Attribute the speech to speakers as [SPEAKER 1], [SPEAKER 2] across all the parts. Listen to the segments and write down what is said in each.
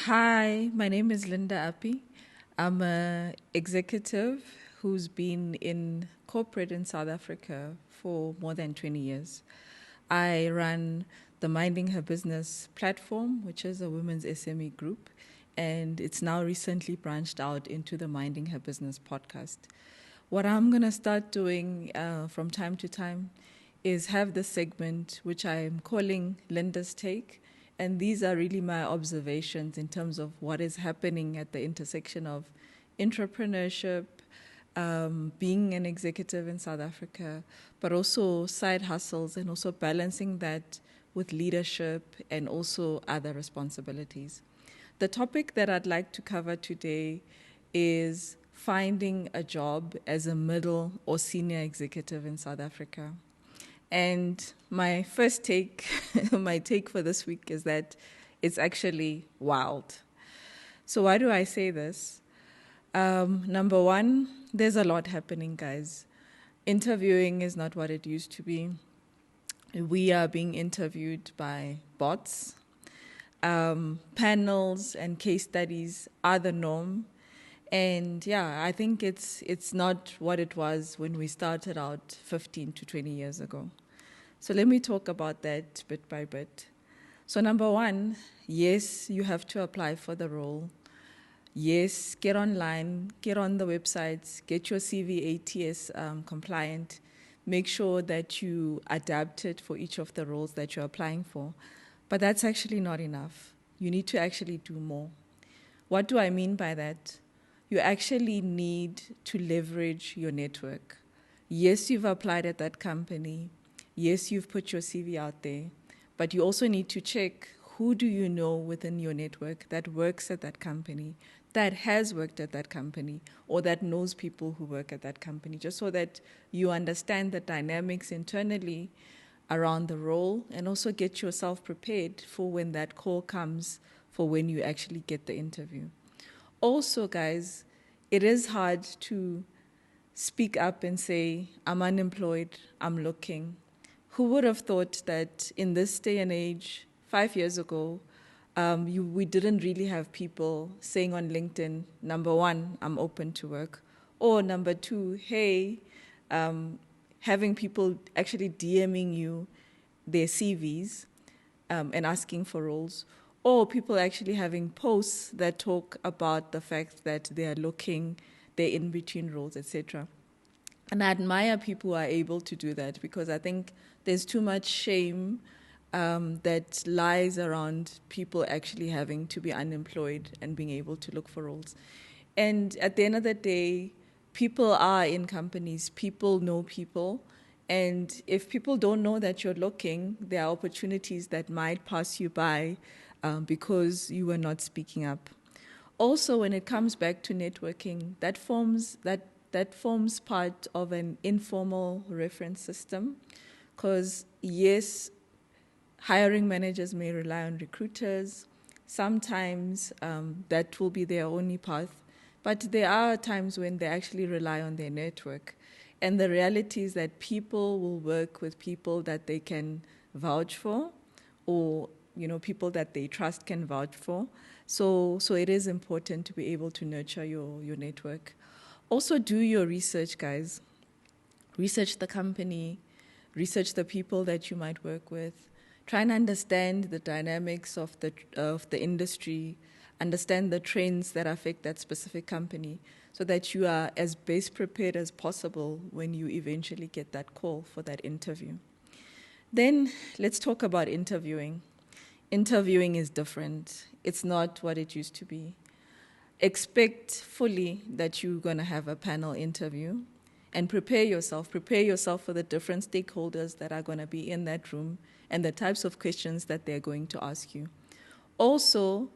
[SPEAKER 1] Hi, my name is Linda Appie. I'm an executive who's been in corporate in South Africa for more than 20 years. I run the Minding Her Business platform, which is a women's SME group, and it's now recently branched out into the Minding Her Business podcast. What I'm going to start doing from time to time is have this segment, which I'm calling Linda's Take. And these are really my observations in terms of what is happening at the intersection of entrepreneurship, being an executive in South Africa, but also side hustles and also balancing that with leadership and also other responsibilities. The topic that I'd like to cover today is finding a job as a middle or senior executive in South Africa. And my first take, my take for this week is that it's actually wild. So why do I say this? Number one, there's a lot happening, guys. Interviewing is not what it used to be. We are being interviewed by bots. Panels and case studies are the norm. And yeah, I think it's not what it was when we started out 15 to 20 years ago. So let me talk about that bit by bit. So number one, yes, you have to apply for the role. Yes, get online, get on the websites, get your CV ATS-compliant. Make sure that you adapt it for each of the roles that you're applying for. But that's actually not enough. You need to actually do more. What do I mean by that? You actually need to leverage your network. Yes, you've applied at that company. Yes, you've put your CV out there. But you also need to check who do you know within your network that works at that company, that has worked at that company, or that knows people who work at that company, just so that you understand the dynamics internally around the role and also get yourself prepared for when that call comes for when you actually get the interview. Also, guys, it is hard to speak up and say, I'm unemployed, I'm looking. Who would have thought that in this day and age, 5 years ago, we didn't really have people saying on LinkedIn, number one, I'm open to work, or number two, hey, having people actually DMing you their CVs and asking for roles, or people actually having posts that talk about the fact that they are looking, they're in between roles, etc. And I admire people who are able to do that because I think there's too much shame that lies around people actually having to be unemployed and being able to look for roles. And at the end of the day, people are in companies, people know people. And if people don't know that you're looking, there are opportunities that might pass you by because you were not speaking up. Also, when it comes back to networking, that forms part of an informal reference system. Because yes, hiring managers may rely on recruiters. Sometimes that will be their only path. But there are times when they actually rely on their network. And the reality is that people will work with people that they can vouch for, or people that they trust can vouch for. So it is important to be able to nurture your network. Also do your research, guys. Research the company, research the people that you might work with. Try and understand the dynamics of the industry, understand the trends that affect that specific company so that you are as best prepared as possible when you eventually get that call for that interview. Then let's talk about interviewing. Interviewing is different. It's not what it used to be. Expect fully that you're going to have a panel interview and prepare yourself for the different stakeholders that are going to be in that room and the types of questions that they're going to ask you. Also,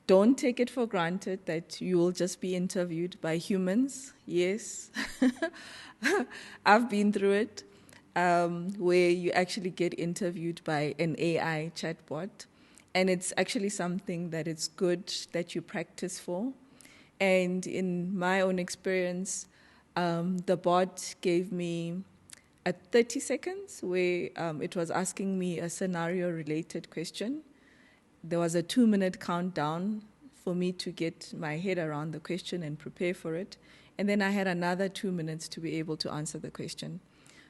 [SPEAKER 1] don't take it for granted that you will just be interviewed by humans. Yes, I've been through it, where you actually get interviewed by an AI chatbot. And it's actually something that it's good that you practice for. And in my own experience, the bot gave me a 30 seconds where it was asking me a scenario-related question. there was a 2-minute countdown for me to get my head around the question and prepare for it. And then I had another 2 minutes to be able to answer the question.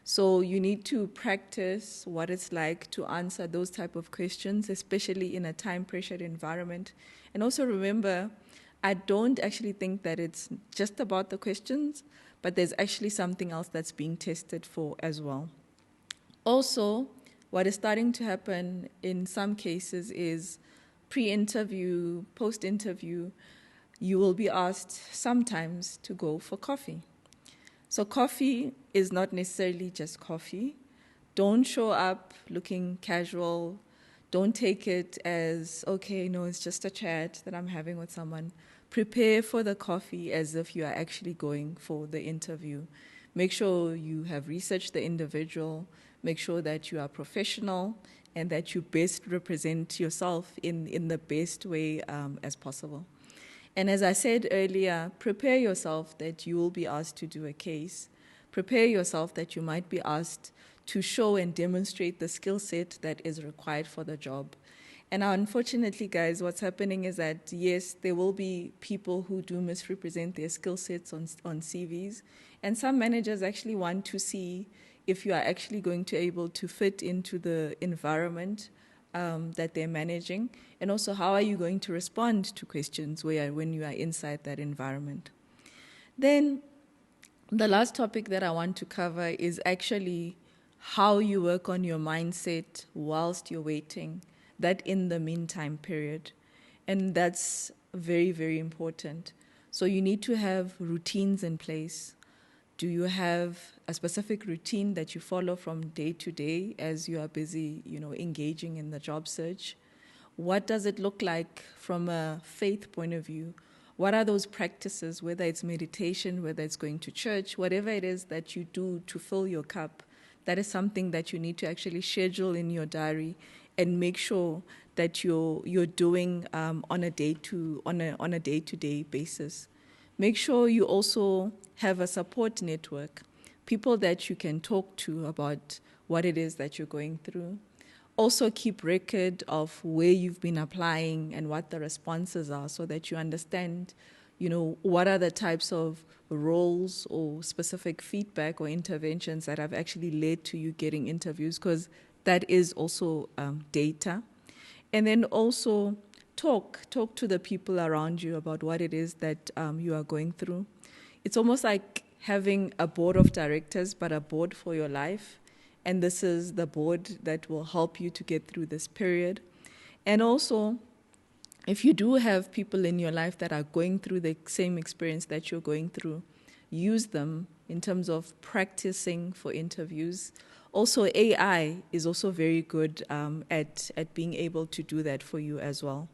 [SPEAKER 1] So you need to practice what it's like to answer those type of questions, especially in a time-pressured environment. And also remember, I don't actually think that it's just about the questions, but there's actually something else that's being tested for as well. Also, what is starting to happen in some cases is pre-interview, post-interview, you will be asked sometimes to go for coffee. So coffee is not necessarily just coffee. Don't show up looking casual. Don't take it as, okay, no, it's just a chat that I'm having with someone. Prepare for the coffee as if you are actually going for the interview. Make sure you have researched the individual. Make sure that you are professional and that you best represent yourself in the best way as possible. And as I said earlier, prepare yourself that you will be asked to do a case. Prepare yourself that you might be asked to show and demonstrate the skill set that is required for the job. And unfortunately, guys, what's happening is that, yes, there will be people who do misrepresent their skill sets on CVs. And some managers actually want to see if you are actually going to be able to fit into the environment that they're managing, and also how are you going to respond to questions when you are inside that environment. Then the last topic that I want to cover is actually how you work on your mindset whilst you're waiting, that in the meantime period. And that's very, very important. So you need to have routines in place. Do you have a specific routine that you follow from day to day as you are busy, engaging in the job search? What does it look like from a faith point of view? What are those practices, whether it's meditation, whether it's going to church, whatever it is that you do to fill your cup? That is something that you need to actually schedule in your diary and make sure that you're doing on a day-to-day basis. Make sure you also have a support network, people that you can talk to about what it is that you're going through. Also keep record of where you've been applying and what the responses are so that you understand, what are the types of roles or specific feedback or interventions that have actually led to you getting interviews, because that is also data. And then also talk to the people around you about what it is that you are going through. It's almost like having a board of directors, but a board for your life. And this is the board that will help you to get through this period. And also, if you do have people in your life that are going through the same experience that you're going through, use them in terms of practicing for interviews. Also, AI is also very good at being able to do that for you as well.